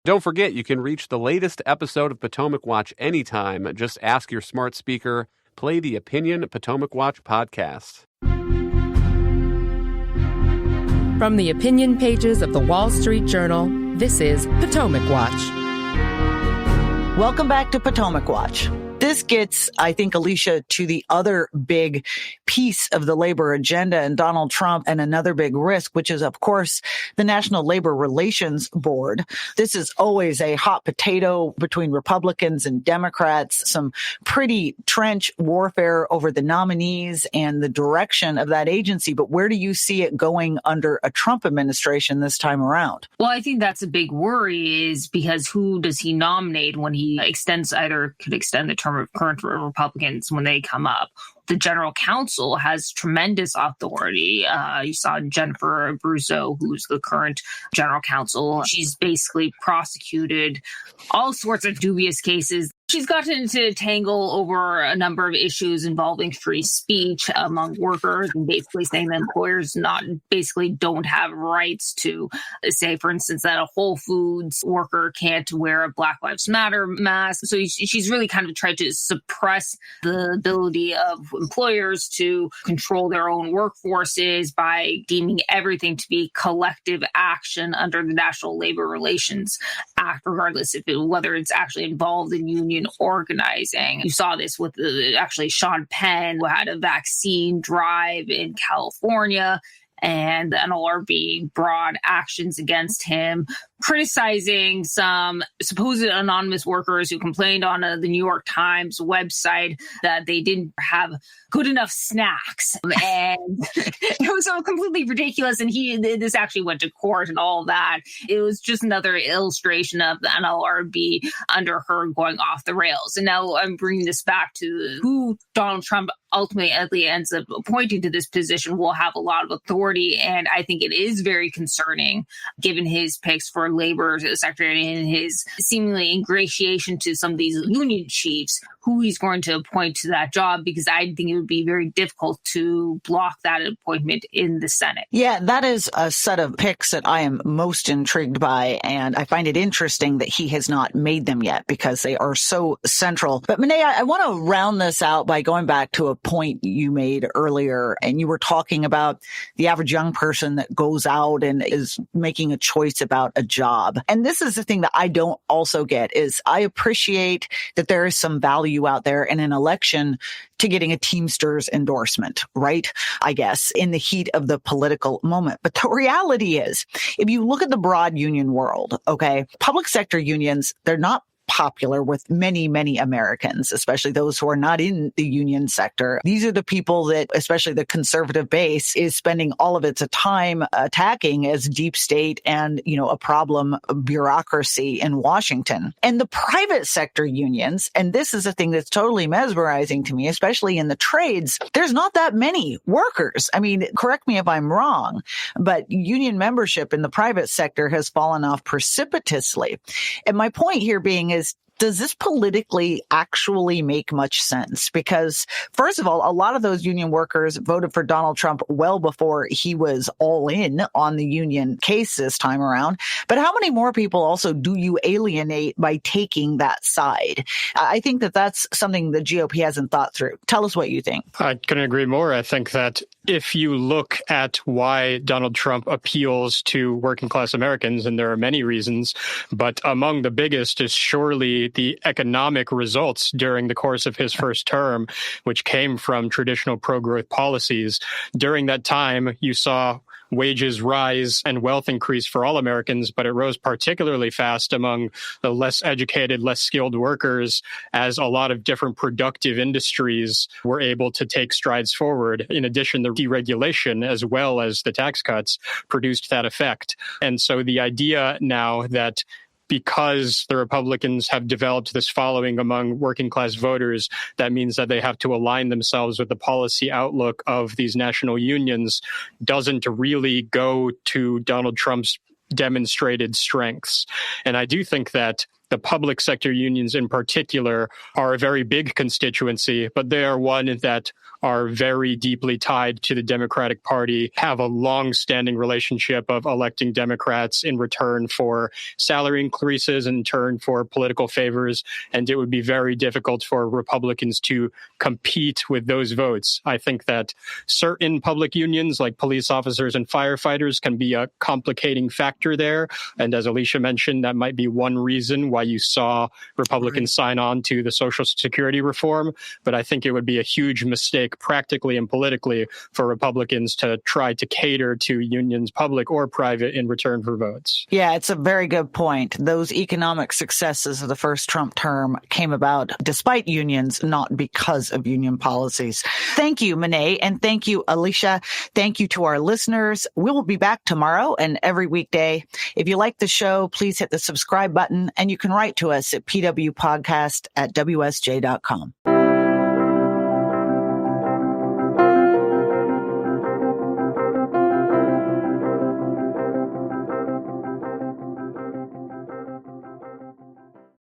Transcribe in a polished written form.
Don't forget, you can reach the latest episode of Potomac Watch anytime. Just ask your smart speaker, play the Opinion Potomac Watch podcast. From the opinion pages of the Wall Street Journal, this is Potomac Watch. Welcome back to Potomac Watch. This gets, I think, Alicia, to the other big piece of the labor agenda and Donald Trump, and another big risk, which is, of course, the National Labor Relations Board. This is always a hot potato between Republicans and Democrats, some pretty trench warfare over the nominees and the direction of that agency. But where do you see it going under a Trump administration this time around? Well, I think that's a big worry, is because who does he nominate when he could extend the term of current Republicans when they come up? The general counsel has tremendous authority. You saw Jennifer Abruzzo, who's the current general counsel. She's basically prosecuted all sorts of dubious cases. She's gotten into a tangle over a number of issues involving free speech among workers, and basically saying that employers don't have rights to say, for instance, that a Whole Foods worker can't wear a Black Lives Matter mask. So she's really kind of tried to suppress the ability of employers to control their own workforces by deeming everything to be collective action under the National Labor Relations Act, regardless of whether it's actually involved in union organizing. You saw this with actually Sean Penn, who had a vaccine drive in California, and the NLRB brought actions against him, criticizing some supposed anonymous workers who complained on the New York Times website that they didn't have good enough snacks. And it was so completely ridiculous. And this actually went to court and all that. It was just another illustration of the NLRB under her going off the rails. And now I'm bringing this back to who Donald Trump ultimately ends up appointing to this position will have a lot of authority. And I think it is very concerning, given his picks for labor secretary and his seemingly ingratiation to some of these union chiefs, who he's going to appoint to that job, because I think it would be very difficult to block that appointment in the Senate. Yeah, that is a set of picks that I am most intrigued by, and I find it interesting that he has not made them yet because they are so central. But Monet, I want to round this out by going back to a point you made earlier, and you were talking about the average young person that goes out and is making a choice about a job. And this is the thing that I don't also get, is I appreciate that there is some value out there in an election to getting a Teamsters endorsement, right? I guess in the heat of the political moment. But the reality is, if you look at the broad union world, okay, public sector unions, they're not popular with many, many Americans, especially those who are not in the union sector. These are the people that, especially the conservative base, is spending all of its time attacking as deep state and, a problem bureaucracy in Washington. And the private sector unions, and this is a thing that's totally mesmerizing to me, especially in the trades, there's not that many workers. I mean, correct me if I'm wrong, but union membership in the private sector has fallen off precipitously. And my point here being is, does this politically actually make much sense? Because, first of all, a lot of those union workers voted for Donald Trump well before he was all in on the union case this time around. But how many more people also do you alienate by taking that side? I think that that's something the GOP hasn't thought through. Tell us what you think. I couldn't agree more. I think that if you look at why Donald Trump appeals to working class Americans, and there are many reasons, but among the biggest is surely the economic results during the course of his first term, which came from traditional pro-growth policies. During that time, you saw wages rise and wealth increase for all Americans, but it rose particularly fast among the less educated, less skilled workers, as a lot of different productive industries were able to take strides forward. In addition, the deregulation, as well as the tax cuts, produced that effect. And so the idea now that because the Republicans have developed this following among working class voters, that means that they have to align themselves with the policy outlook of these national unions, doesn't really go to Donald Trump's demonstrated strengths. And I do think that the public sector unions in particular are a very big constituency, but they are one that are very deeply tied to the Democratic Party, have a long-standing relationship of electing Democrats in return for salary increases, in turn for political favors, and it would be very difficult for Republicans to compete with those votes. I think that certain public unions, like police officers and firefighters, can be a complicating factor there. And as Alicia mentioned, that might be one reason why you saw Republicans sign on to the Social Security reform. But I think it would be a huge mistake practically and politically for Republicans to try to cater to unions, public or private, in return for votes. Yeah, it's a very good point. Those economic successes of the first Trump term came about despite unions, not because of union policies. Thank you, Monet, and thank you, Alicia. Thank you to our listeners. We will be back tomorrow and every weekday. If you like the show, please hit the subscribe button, and you can write to us at pwpodcast@wsj.com.